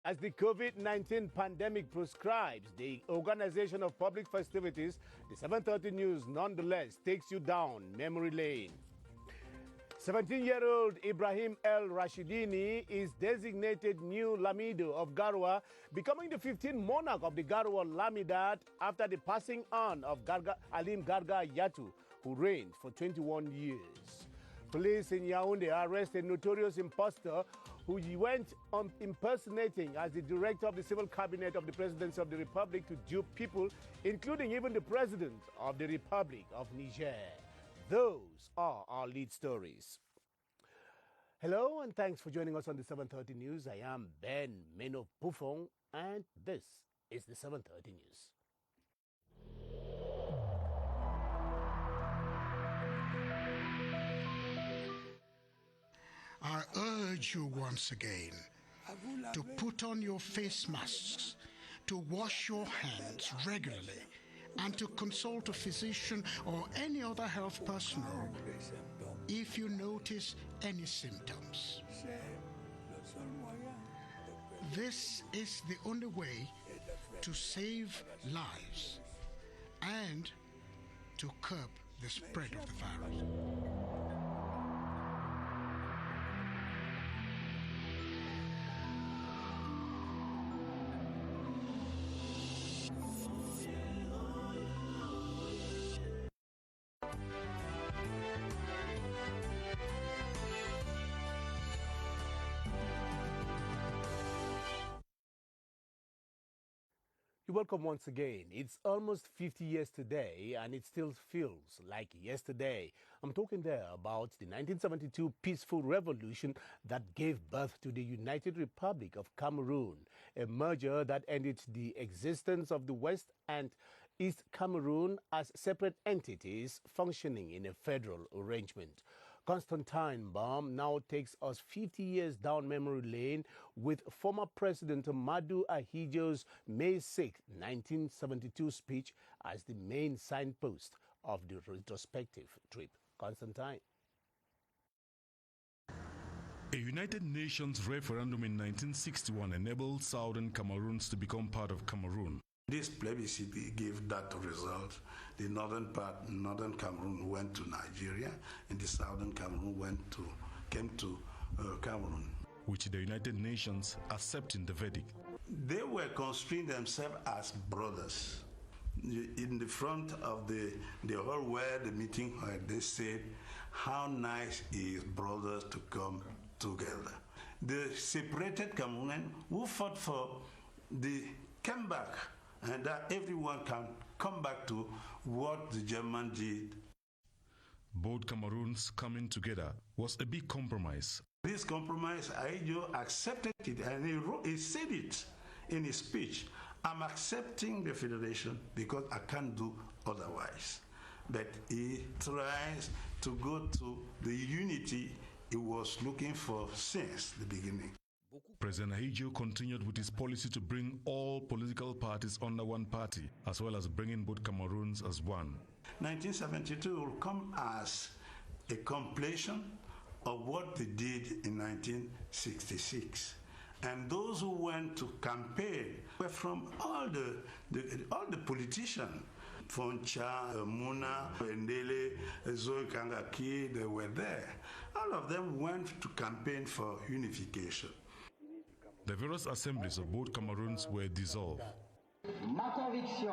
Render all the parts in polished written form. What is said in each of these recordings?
As the COVID-19 pandemic prescribes the organization of public festivities, the 7:30 News nonetheless takes you down memory lane. 17-year-old Ibrahim El Rashidini is designated new Lamido of Garoua, becoming the 15th monarch of the Garoua Lamidat after the passing on of Alim Garga Yatu, who reigned for 21 years. Police in Yaoundé arrested a notorious imposter who went on impersonating as the director of the civil cabinet of the Presidency of the Republic to dupe people, including even the President of the Republic of Niger. Those are our lead stories. Hello and thanks for joining us on the 7:30 News. I am Ben Meno Buffon and this is the 7:30 News. I urge you once again to put on your face masks, to wash your hands regularly, and to consult a physician or any other health personnel if you notice any symptoms. This is the only way to save lives and to curb the spread of the virus. Welcome once again. It's almost 50 years today and it still feels like yesterday. I'm talking there about the 1972 peaceful revolution that gave birth to the United Republic of Cameroon, a merger that ended the existence of the West and East Cameroon as separate entities functioning in a federal arrangement. Constantine Baum now takes us 50 years down memory lane with former President Madu Ahijo's May 6, 1972 speech as the main signpost of the retrospective trip. Constantine. A United Nations referendum in 1961 enabled Southern Cameroons to become part of Cameroon. This plebiscite gave that result. The northern part, northern Cameroon went to Nigeria, and the southern Cameroon came to Cameroon. Which the United Nations accepting the verdict. They were considering themselves as brothers. In the front of the hall where the meeting was, they said, how nice is brothers to come together. The separated Cameroonians who fought for the comeback, and that everyone can come back to what the German did. Both Cameroons coming together was a big compromise. This compromise, Ahijo accepted it, and he said it in his speech. I'm accepting the federation because I can't do otherwise. But he tries to go to the unity he was looking for since the beginning. President Ahijo continued with his policy to bring all political parties under one party, as well as bringing both Cameroons as one. 1972 will come as a completion of what they did in 1966. And those who went to campaign were from all the politicians. Foncha, Muna, Ndele, Zoe Kangaki, they were there. All of them went to campaign for unification. The various assemblies of both Cameroons were dissolved. Ma conviction,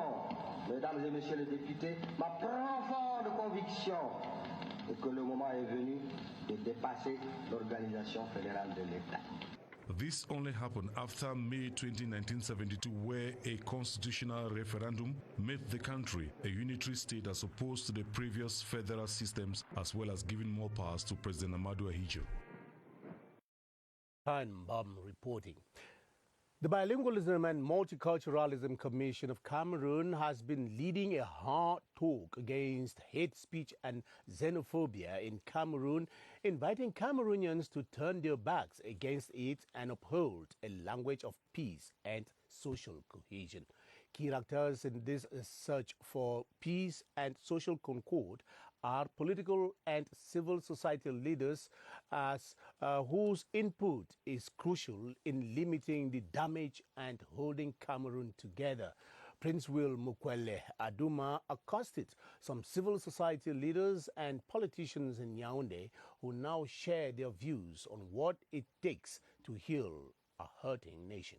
mesdames et messieurs les députés, ma profonde conviction est que le moment est venu de dépasser l'organisation fédérale de l'État. This only happened after May 20, 1972, where a constitutional referendum made the country a unitary state as opposed to the previous federal systems, as well as giving more powers to President Madu Ahijo. Bomb reporting. The Bilingualism and Multiculturalism Commission of Cameroon has been leading a hard talk against hate speech and xenophobia in Cameroon, inviting Cameroonians to turn their backs against it and uphold a language of peace and social cohesion. Key actors in this search for peace and social concord are political and civil society leaders whose input is crucial in limiting the damage and holding Cameroon together. Prince Will Mukwele Aduma accosted some civil society leaders and politicians in Yaoundé who now share their views on what it takes to heal a hurting nation.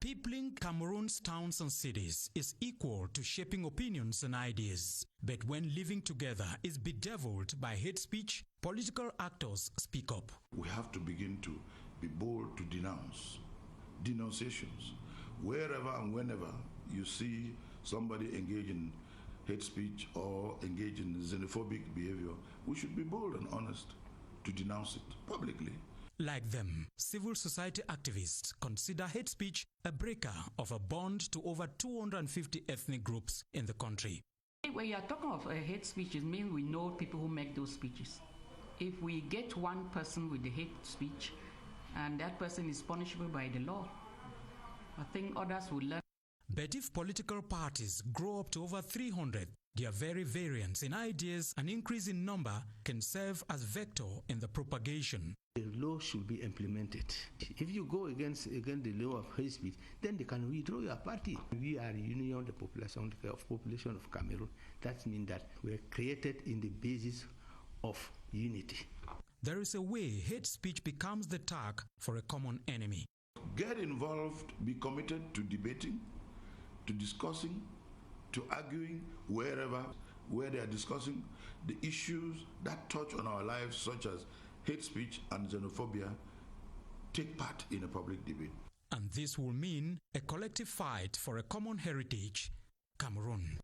Peopling Cameroon's towns and cities is equal to shaping opinions and ideas. But when living together is bedeviled by hate speech, political actors speak up. We have to begin to be bold to denounce. Denunciations. Wherever and whenever you see somebody engage in hate speech or engage in xenophobic behavior, we should be bold and honest to denounce it publicly. Like them, civil society activists consider hate speech a breaker of a bond to over 250 ethnic groups in the country. When you are talking of hate speech, it means we know people who make those speeches. If we get one person with the hate speech and that person is punishable by the law, I think others will learn. But if political parties grow up to over 300, their very variance in ideas and increase in number can serve as vector in the propagation. The law should be implemented. If you go against the law of hate speech, then they can withdraw your party. We are a union, the population of Cameroon. That means that we are created in the basis of unity. There is a way hate speech becomes the tag for a common enemy. Get involved, be committed to debating, to discussing, to arguing where they are discussing the issues that touch on our lives, such as hate speech and xenophobia. Take part in a public debate. And this will mean a collective fight for a common heritage, Cameroon.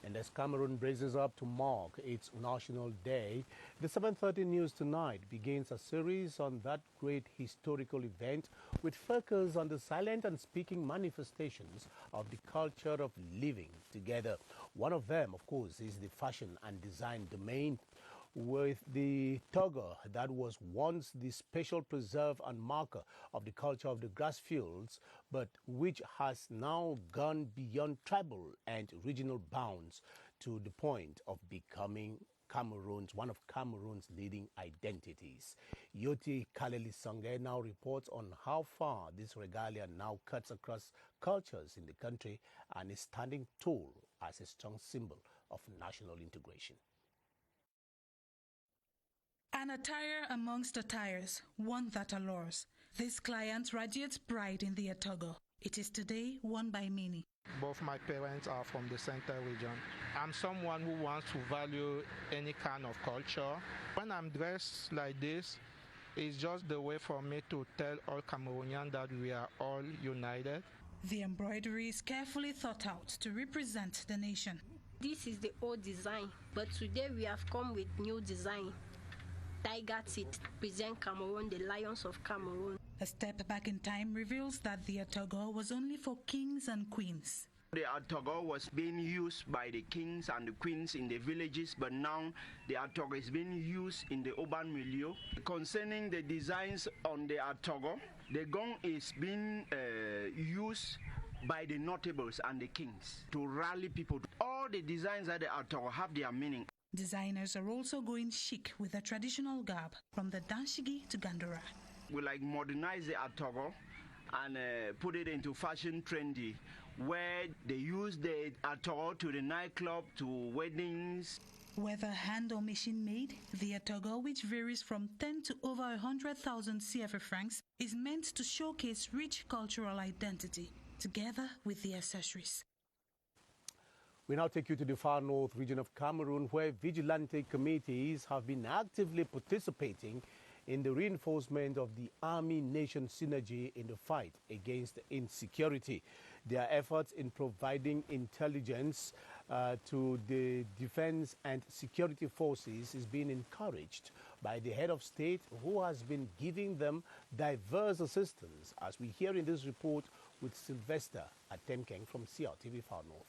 And as Cameroon braces up to mark its National Day, the 7:30 News Tonight begins a series on that great historical event with focus on the silent and speaking manifestations of the culture of living together. One of them, of course, is the fashion and design domain, with the toga that was once the special preserve and marker of the culture of the grass fields, but which has now gone beyond tribal and regional bounds to the point of becoming one of Cameroon's leading identities. Yoti Kaleli Sange now reports on how far this regalia now cuts across cultures in the country and is standing tall as a strong symbol of national integration. An attire amongst attires, one that allures. This client radiates pride in the Atogo. It is today worn by many. Both my parents are from the Central region. I'm someone who wants to value any kind of culture. When I'm dressed like this, it's just the way for me to tell all Cameroonians that we are all united. The embroidery is carefully thought out to represent the nation. This is the old design, but today we have come with new design. Tiger teeth present Cameroon, the lions of Cameroon. A step back in time reveals that the Atogo was only for kings and queens. The Atogo was being used by the kings and the queens in the villages, but now the Atogo is being used in the urban milieu. Concerning the designs on the Atogo, the gong is being used by the notables and the kings to rally people. All the designs that the Atogo have their meaning. Designers are also going chic with a traditional garb, from the Danshigi to Gandora. We modernize the Atogo and put it into fashion trendy, where they use the Atogo to the nightclub, to weddings. Whether hand or machine made, the Atogo, which varies from 10 to over 100,000 CFA francs, is meant to showcase rich cultural identity, together with the accessories. We now take you to the far north region of Cameroon, where vigilante committees have been actively participating in the reinforcement of the army-nation synergy in the fight against insecurity. Their efforts in providing intelligence to the defense and security forces is being encouraged by the head of state, who has been giving them diverse assistance, as we hear in this report with Sylvester Atemkeng from CRTV Far North.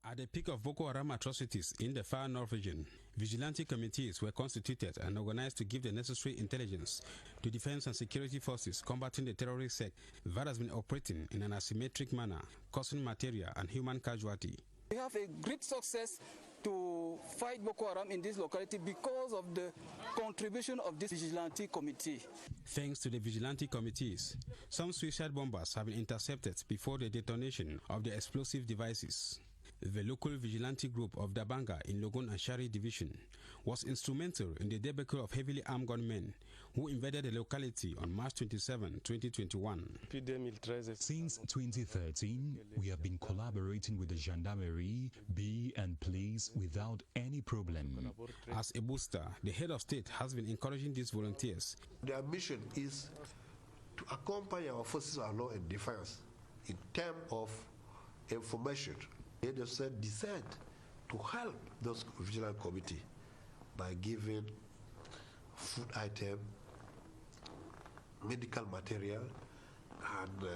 At the peak of Boko Haram atrocities in the far north region, vigilante committees were constituted and organized to give the necessary intelligence to defense and security forces combating the terrorist sect that has been operating in an asymmetric manner, causing material and human casualty. We have a great success to fight Boko Haram in this locality because of the contribution of this vigilante committee. Thanks to the vigilante committees, some suicide bombers have been intercepted before the detonation of the explosive devices. The local vigilante group of Dabanga in Logon and Shari division was instrumental in the debacle of heavily armed gunmen who invaded the locality on March 27, 2021. Since 2013, we have been collaborating with the gendarmerie, B and police without any problem. As a booster, the head of state has been encouraging these volunteers. Their mission is to accompany our forces of law and defense in terms of information. They decide to help those vigilant committee by giving food item, medical material, and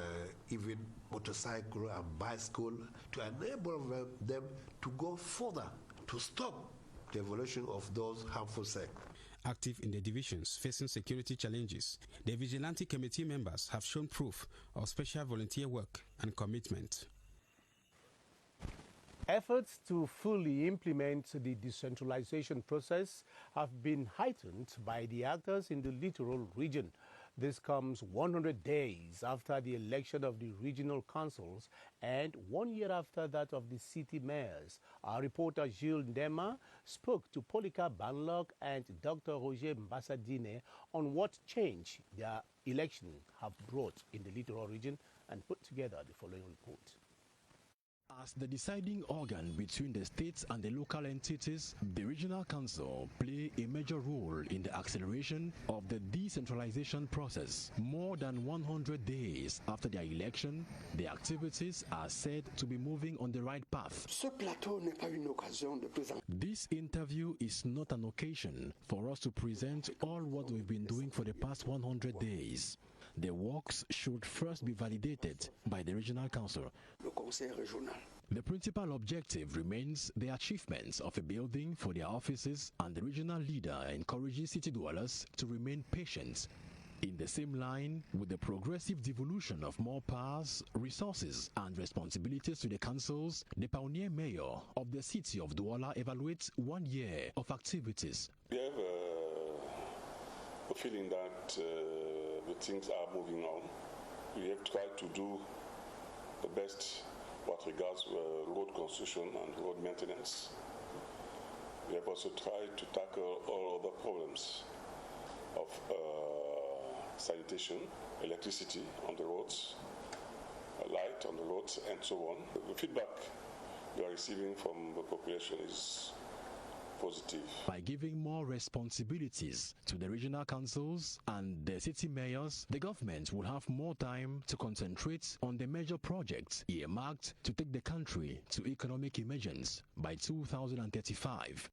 even motorcycle and bicycle to enable them to go further to stop the evolution of those harmful sects. Active in the divisions facing security challenges, the vigilante committee members have shown proof of special volunteer work and commitment. Efforts to fully implement the decentralization process have been heightened by the actors in the littoral region. This comes 100 days after the election of the regional councils and 1 year after that of the city mayors. Our reporter Gilles Ndema spoke to Polika Banlock and Dr. Roger Mbassadine on what change their election have brought in the littoral region and put together the following report. As the deciding organ between the states and the local entities, the regional council play a major role in the acceleration of the decentralization process. More than 100 days after their election, the activities are said to be moving on the right path. This interview is not an occasion for us to present all what we've been doing for the past 100 days. The works should first be validated by the regional council. The principal objective remains the achievements of a building for their offices, and the regional leader encourages city dwellers to remain patient. In the same line with the progressive devolution of more powers, resources and responsibilities to the councils, the pioneer mayor of the city of Douala evaluates 1 year of activities. We have a feeling that the things are moving on. We have tried to do the best what regards road construction and road maintenance. We have also tried to tackle all other problems of sanitation, electricity on the roads, light on the roads, and so on. The feedback we are receiving from the population is positive. By giving more responsibilities to the regional councils and the city mayors, the government will have more time to concentrate on the major projects earmarked to take the country to economic emergence by 2035.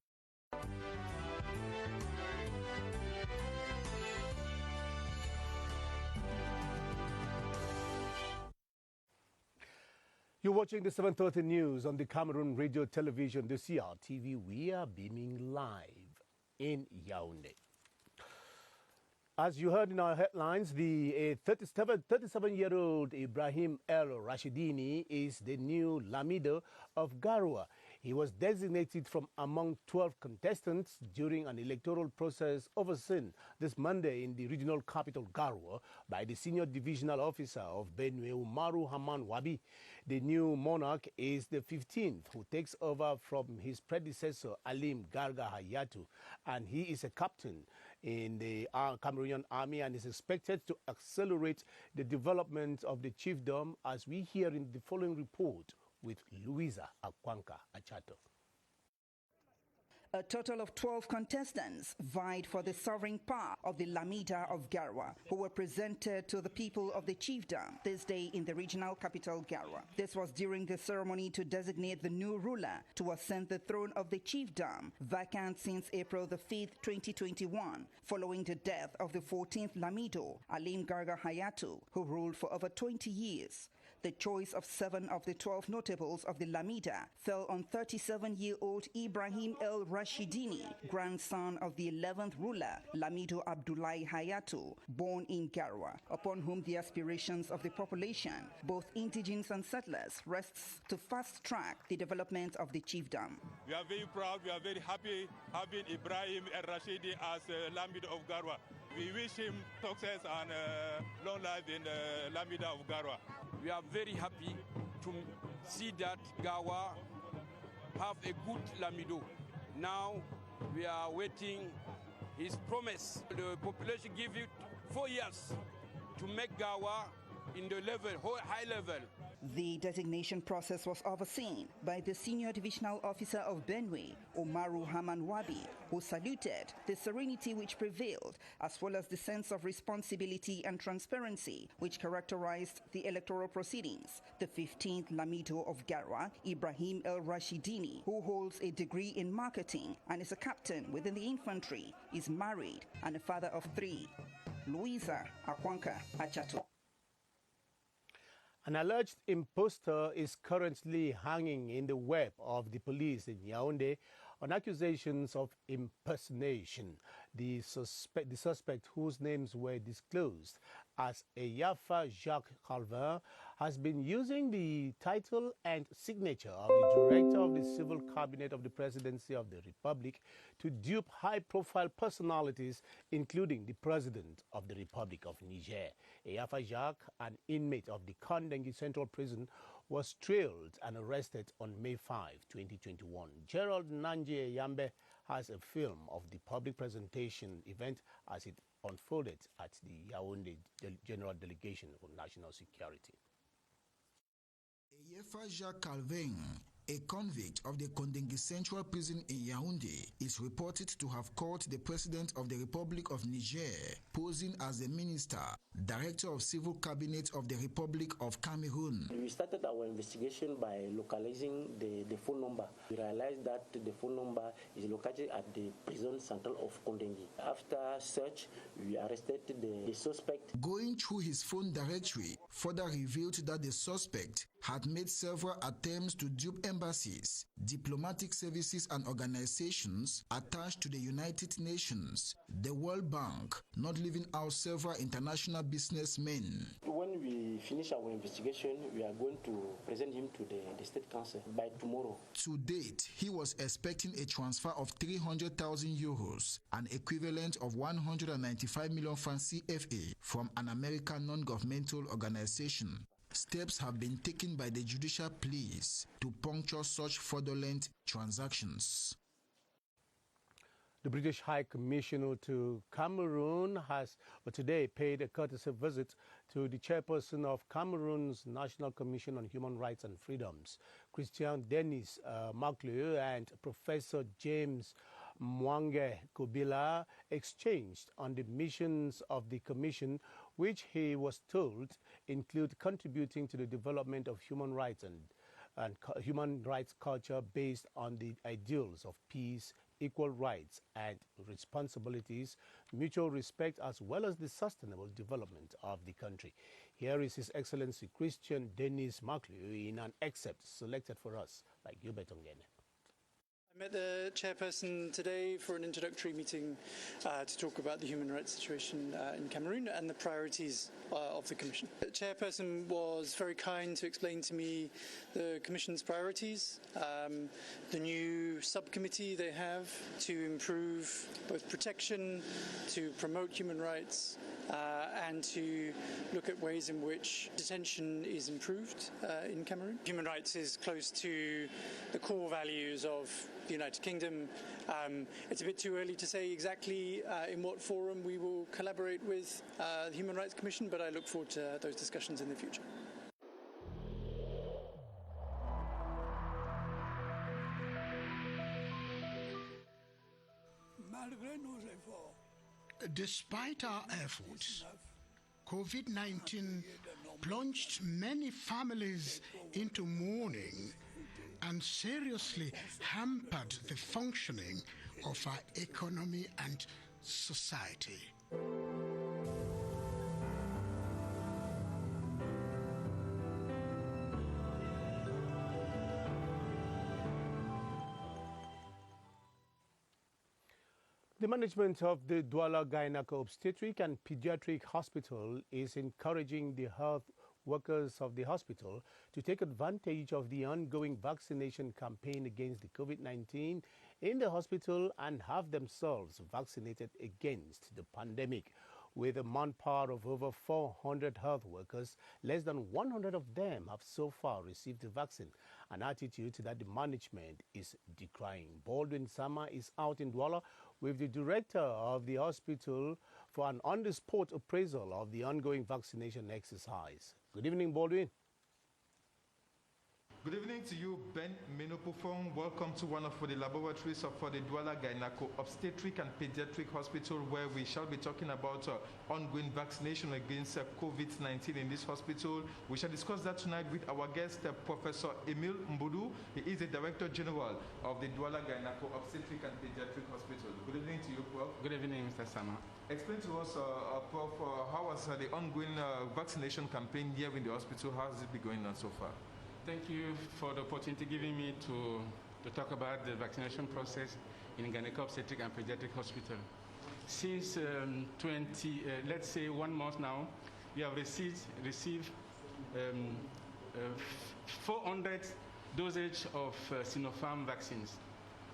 You're watching the 7:30 news on the Cameroon radio television, the CRTV. We are beaming live in Yaoundé. As you heard in our headlines, the 37-year-old Ibrahim El Rashidini is the new Lamido of Garoua. He was designated from among 12 contestants during an electoral process overseen this Monday in the regional capital, Garoua, by the senior divisional officer of Benue, Umaru Haman Wabi. The new monarch is the 15th who takes over from his predecessor, Alim Garga Hayatu, and he is a captain in the Cameroonian army and is expected to accelerate the development of the chiefdom, as we hear in the following report with Louisa Akwanka Achato. A total of 12 contestants vied for the sovereign power of the Lamida of Garoua, who were presented to the people of the chiefdom this day in the regional capital, Garoua. This was during the ceremony to designate the new ruler to ascend the throne of the chiefdom, vacant since April the 5th, 2021, following the death of the 14th Lamido, Alim Garga Hayatu, who ruled for over 20 years. The choice of 7 of the 12 notables of the Lamida fell on 37-year-old Ibrahim El Rashidini, grandson of the 11th ruler, Lamido Abdullahi Hayatou, born in Garwa, upon whom the aspirations of the population, both indigenous and settlers, rests to fast-track the development of the chiefdom. We are very proud, we are very happy having Ibrahim El Rashidi as Lamido of Garwa. We wish him success and long life in the Lamida of Garwa. We are very happy to see that Garwa have a good Lamido. Now we are waiting his promise. The population give it 4 years to make Garwa in the level, high level. The designation process was overseen by the senior divisional officer of Benue, Omaru Hamanwabi, who saluted the serenity which prevailed, as well as the sense of responsibility and transparency which characterized the electoral proceedings. The 15th Lamido of Garwa, Ibrahim El Rashidini, who holds a degree in marketing and is a captain within the infantry, is married and a father of 3. Louisa Akwanka Achato. An alleged imposter is currently hanging in the web of the police in Yaoundé on accusations of impersonation. The suspect, whose names were disclosed as Eyafa Jacques Calvin, has been using the title and signature of the Director of the Civil Cabinet of the Presidency of the Republic to dupe high-profile personalities, including the President of the Republic of Niger. Eyafa Jacques, an inmate of the Kandengui Central Prison, was trailed and arrested on May 5, 2021. Gerald Nanje Yambe has a film of the public presentation event as it unfolded at the Yaoundé General Delegation for National Security. Eyafa Jacques Calvin, a convict of the Kandengui Central Prison in Yaoundé, is reported to have caught the President of the Republic of Niger posing as the Minister, Director of Civil Cabinet of the Republic of Cameroon. We started our investigation by localizing the phone number. We realized that the phone number is located at the prison central of Kandengui. After search, we arrested the suspect. Going through his phone directory further revealed that the suspect had made several attempts to dupe embassies, diplomatic services and organizations attached to the United Nations, the World Bank, not leaving out several international businessmen. When we finish our investigation, we are going to present him to the State Council by tomorrow. To date, he was expecting a transfer of 300,000 euros, an equivalent of 195 million francs CFA, from an American non-governmental organization. Steps have been taken by the judicial police to puncture such fraudulent transactions. The British High Commissioner to Cameroon has today paid a courtesy visit to the chairperson of Cameroon's National Commission on Human Rights and Freedoms, Christian Denis Macleu, and Professor James Mwange Kobila exchanged on the missions of the Commission, which he was told include contributing to the development of human rights and human rights culture based on the ideals of peace, equal rights and responsibilities, mutual respect, as well as the sustainable development of the country. Here is His Excellency Christian Denis Macleu in an excerpt selected for us by Gilbert Ongene. I met the chairperson today for an introductory meeting to talk about the human rights situation in Cameroon and the priorities of the Commission. The chairperson was very kind to explain to me the Commission's priorities, the new subcommittee they have to improve both protection, to promote human rights, and to look at ways in which detention is improved in Cameroon. Human rights is close to the core values of the United Kingdom. It's a bit too early to say exactly in what forum we will collaborate with the Human Rights Commission, but I look forward to those discussions in the future. Despite our efforts, COVID-19 plunged many families into mourning and seriously hampered the functioning of our economy and society. The management of the Douala Gynecobstetric and Pediatric Hospital is encouraging the health workers of the hospital to take advantage of the ongoing vaccination campaign against the COVID-19 in the hospital and have themselves vaccinated against the pandemic. With a manpower of over 400 health workers, less than 100 of them have so far received the vaccine, an attitude that the management is decrying. Baldwin Sama is out in Douala with the director of the hospital for an on-the-spot appraisal of the ongoing vaccination exercise. Good evening, Baldwin. Good evening to you, Ben Menopofong. Welcome to one of the laboratories of the Douala Gynecobstetric and Pediatric Hospital, where we shall be talking about ongoing vaccination against COVID-19 in this hospital. We shall discuss that tonight with our guest, Professor Emile Mbudu. He is the Director General of the Douala Gynecobstetric and Pediatric Hospital. Good evening to you, Prof. Good evening, Mr. Sama. Explain to us, Prof, how has the ongoing vaccination campaign here in the hospital, how has it been going on so far? Thank you for the opportunity given me to talk about the vaccination process in Gynecobstetric and Pediatric Hospital. Since let's say 1 month now, we have received 400 dosage of Sinopharm vaccines,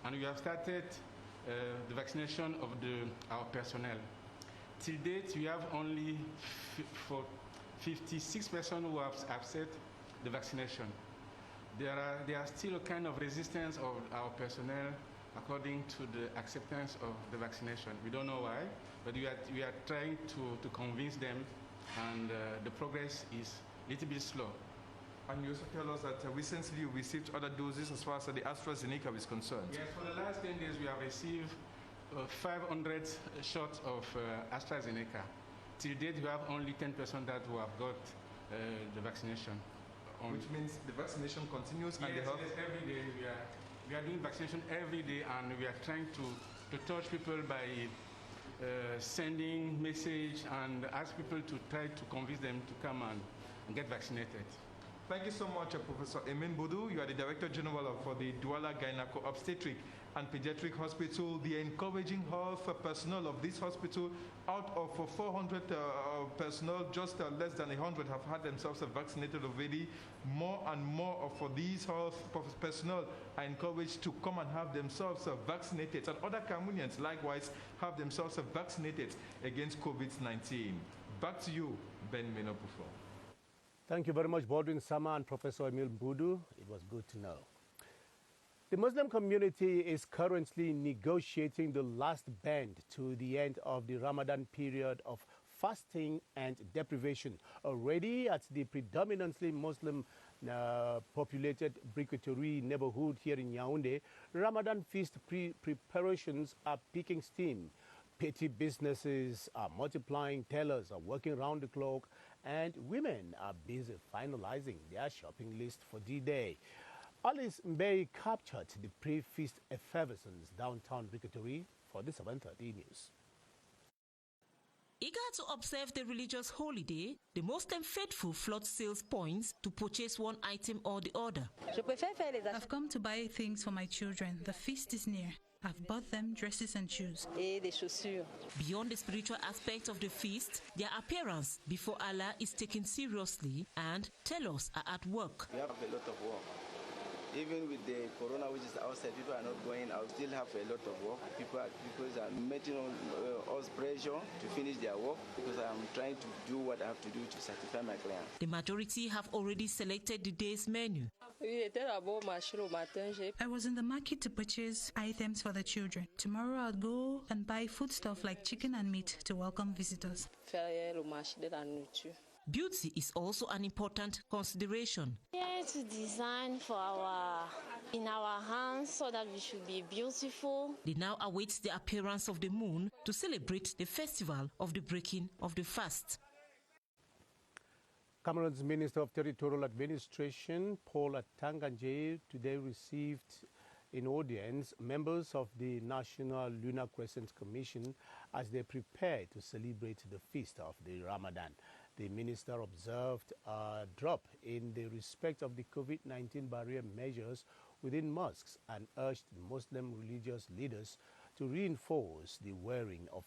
and we have started the vaccination of our personnel. Till date, we have only 56 persons who have accepted the vaccination. There are still a kind of resistance of our personnel according to the acceptance of the vaccination. We don't know why, but we are trying to convince them, and the progress is a little bit slow. And you also tell us that recently you received other doses as far as the AstraZeneca is concerned. Yes, for the last 10 days we have received 500 shots of AstraZeneca. Till date, we have only 10% that who have got the vaccination. Which means the vaccination continues, and yes, every day we are doing vaccination every day, and we are trying to touch people by sending message and ask people to try to convince them to come and get vaccinated. Thank you so much, Professor Emin Boudou. You are the Director General for the Douala Gynecobstetric and Pediatric Hospital. The encouraging health personnel of this hospital, out of 400 personnel, just less than 100 have had themselves vaccinated already. More and more of these health personnel are encouraged to come and have themselves vaccinated, and other Cameroonians likewise have themselves vaccinated against COVID-19. Back to you, Ben Menopofo. Thank you very much, Baldwin Sama and Professor Emile Mbudu. It was good to know. The Muslim community is currently negotiating the last bend to the end of the Ramadan period of fasting and deprivation. Already at the predominantly Muslim populated Brigade neighborhood here in Yaoundé, Ramadan feast preparations are picking steam. Petty businesses are multiplying, tailors are working round the clock, and women are busy finalizing their shopping list for D-Day. Alice Mbey captured the pre-feast effervescence downtown Brigade for the 7:30 news. Eager to observe the religious holiday, the Muslim faithful flood sales points to purchase one item or the other. I've come to buy things for my children. The feast is near. I've bought them dresses and shoes. Beyond the spiritual aspect of the feast, their appearance before Allah is taken seriously, and tellers are at work. We have a lot of work. Even with the corona which is outside, people are not going out, still have a lot of work. People are making us pressure to finish their work, because I am trying to do what I have to do to satisfy my clients. The majority have already selected the day's menu. I was in the market to purchase items for the children. Tomorrow I'll go and buy foodstuff like chicken and meat to welcome visitors. Beauty is also an important consideration. Here to design in our hands so that we should be beautiful. They now await the appearance of the moon to celebrate the festival of the breaking of the fast. Cameroon's Minister of Territorial Administration, Paul Atanganje, today received in audience members of the National Lunar Crescent Commission as they prepare to celebrate the feast of the Ramadan. The minister observed a drop in the respect of the COVID-19 barrier measures within mosques and urged Muslim religious leaders to reinforce the wearing of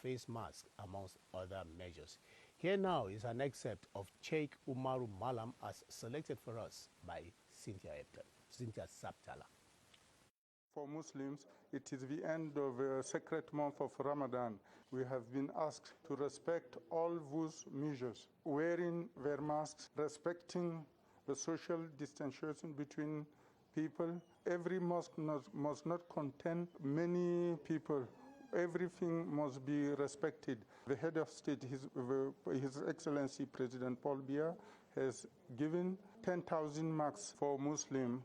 face masks, amongst other measures. Here now is an excerpt of Sheikh Umaru Malam as selected for us by Cynthia Saptala. For Muslims, it is the end of a sacred month of Ramadan. We have been asked to respect all those measures, wearing their masks, respecting the social distanciation between people. Every mosque must not contain many people. Everything must be respected. The head of state, His Excellency President Paul Biya, has given 10,000 marks for Muslims.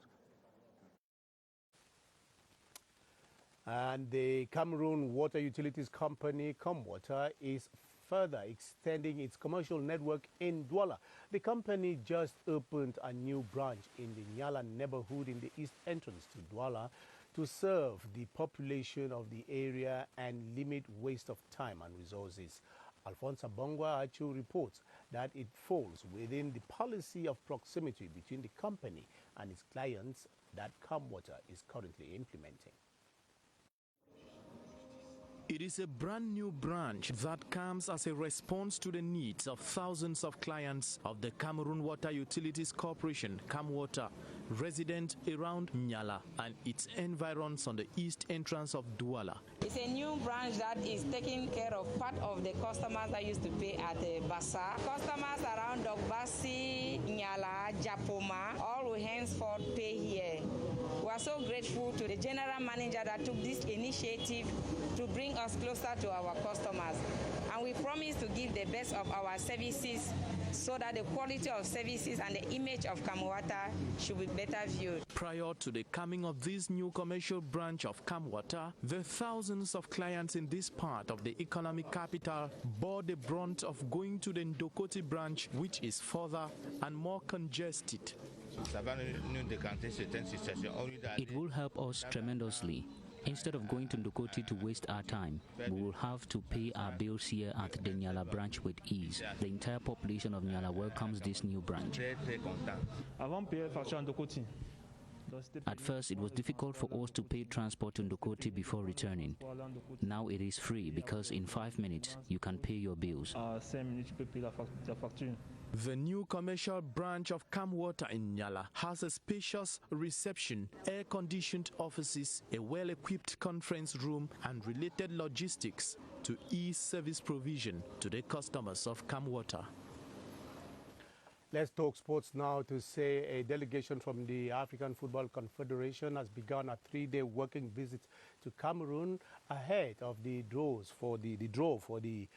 And the Cameroon water utilities company, Comwater, is further extending its commercial network in Douala. The company just opened a new branch in the Nyala neighborhood in the east entrance to Douala to serve the population of the area and limit waste of time and resources. Alfonso Bongwa Achu reports that it falls within the policy of proximity between the company and its clients that Comwater is currently implementing. It is a brand new branch that comes as a response to the needs of thousands of clients of the Cameroon Water Utilities Corporation, Camwater, resident around Nyala and its environs on the east entrance of Douala. It's a new branch that is taking care of part of the customers that used to pay at the bazaar. Customers around Dogbasi, Nyala, Japoma, all will henceforth pay here. We are so grateful to the general manager that took this initiative to bring us closer to our customers. And we promise to give the best of our services so that the quality of services and the image of Camwater should be better viewed. Prior to the coming of this new commercial branch of Camwater, the thousands of clients in this part of the economic capital bore the brunt of going to the Ndokoti branch, which is further and more congested. It will help us tremendously. Instead of going to Ndokoti to waste our time, we will have to pay our bills here at the Nyala branch with ease. The entire population of Nyala welcomes this new branch. At first, it was difficult for us to pay transport to Ndokoti before returning. Now it is free because in 5 minutes, you can pay your bills. The new commercial branch of Camwater in Nyala has a spacious reception, air-conditioned offices, a well-equipped conference room, and related logistics to ease service provision to the customers of Camwater. Let's talk sports now to say a delegation from the African Football Confederation has begun a 3-day working visit to Cameroon ahead of the draw for the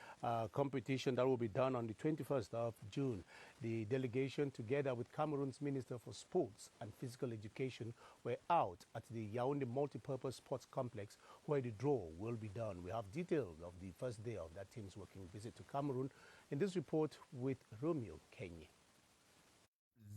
competition that will be done on the 21st of June. The delegation, together with Cameroon's Minister for Sports and Physical Education, were out at the Yaoundé Multipurpose Sports Complex where the draw will be done. We have details of the first day of that team's working visit to Cameroon in this report with Romeo Kenyi.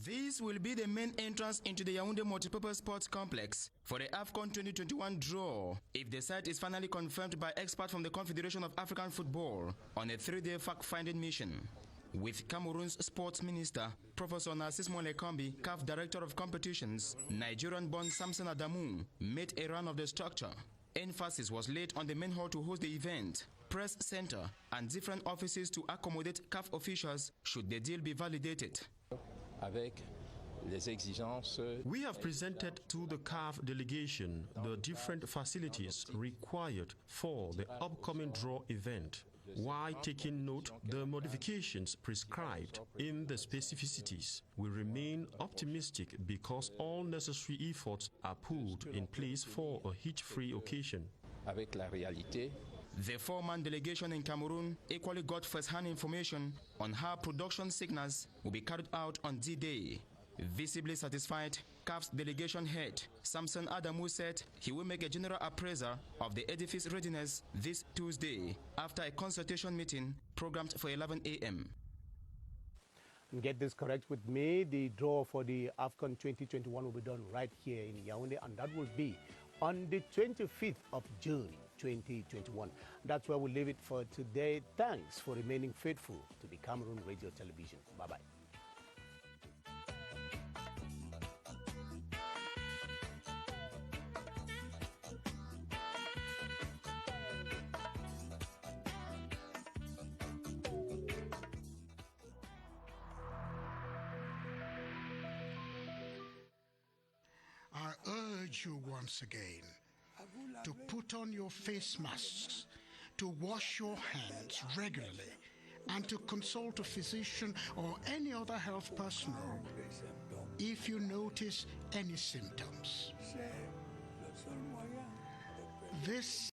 This will be the main entrance into the Yaoundé Multipurpose Sports Complex for the AFCON 2021 draw, if the site is finally confirmed by experts from the Confederation of African Football on a 3-day fact-finding mission. With Cameroon's Sports Minister, Professor Narcisse Molekambi, CAF Director of Competitions, Nigerian-born Samson Adamu, made a run of the structure. Emphasis was laid on the main hall to host the event, press center, and different offices to accommodate CAF officials should the deal be validated. We have presented to the CAF delegation the different facilities required for the upcoming draw event, while taking note the modifications prescribed in the specificities. We remain optimistic because all necessary efforts are put in place for a hitch-free occasion. The 4-man delegation in Cameroon equally got first-hand information on how production signals will be carried out on D-Day. Visibly satisfied, CAF's delegation head, Samson Adamu, said he will make a general appraisal of the edifice readiness this Tuesday after a consultation meeting programmed for 11 a.m. Get this correct with me, the draw for the AFCON 2021 will be done right here in Yaoundé, and that will be on the 25th of June 2021. That's where we'll leave it for today. Thanks for remaining faithful to the Cameroon Radio Television. Bye-bye. urge you once again to put on your face masks, to wash your hands regularly, and to consult a physician or any other health personnel if you notice any symptoms. This